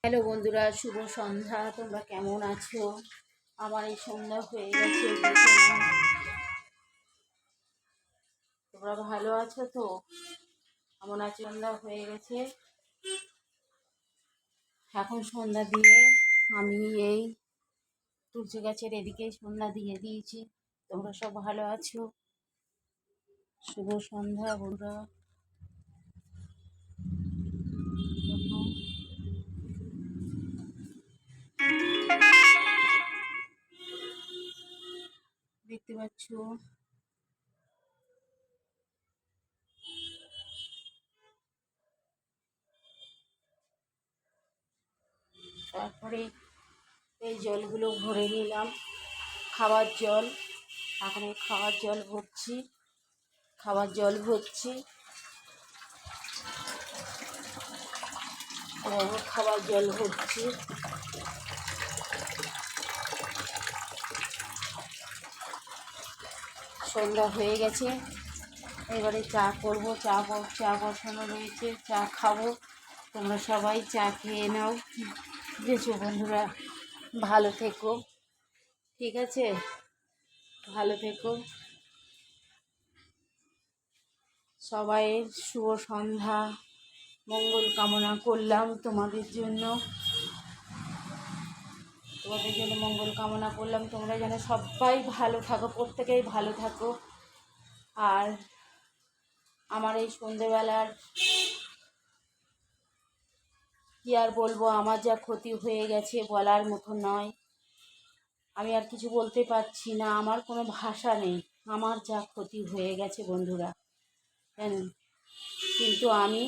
Hello বন্ধুরা, শুভ সন্ধ্যা। তোমরা কেমন আছো? আমার এই সন্ধ্যা হয়ে গেছে, দেখে নাও। তোমরা ভালো আছো তো? কেমন আছো? সন্ধ্যা হয়ে গেছে, এখন সন্ধ্যা দিয়ে আমি এই তুলসী গাছের এদিকেই সন্ধ্যা দিয়ে দিয়েছি। তোমরা সব ভালো আছো? শুভ সন্ধ্যা বন্ধুরা। দেখো, দেখতে পাচ্ছ? তারপরে এই জলগুলো ভরে নিলাম, খাওয়ার জল। এখন এই খাওয়ার জল ভরছি, খাবার জল ভরছি। সন্ধ্যা হয়ে গেছে, এবারে চা করবো। চা বসানো রয়েছে, চা খাবো। তোমরা সবাই চা খেয়ে নাও। বুঝেছো বন্ধুরা? ভালো থেকো, ঠিক আছে? ভালো থেকো। সবাইয়ের শুভ সন্ধ্যা, মঙ্গল কামনা করলাম তোমাদের জন্য। মঙ্গল কামনা করলাম। তোমরা যেন সবাই ভালো থাকো, প্রত্যেকেই ভালো থাকো। আর আমার এই সন্ধেবেলার কী আর বলবো, আমার যা ক্ষতি হয়ে গেছে বলার মতো নয়। আমি আর কিছু বলতে পারছি না, আমার কোনো ভাষা নেই। আমার যা ক্ষতি হয়ে গেছে বন্ধুরা, জানেন। কিন্তু আমি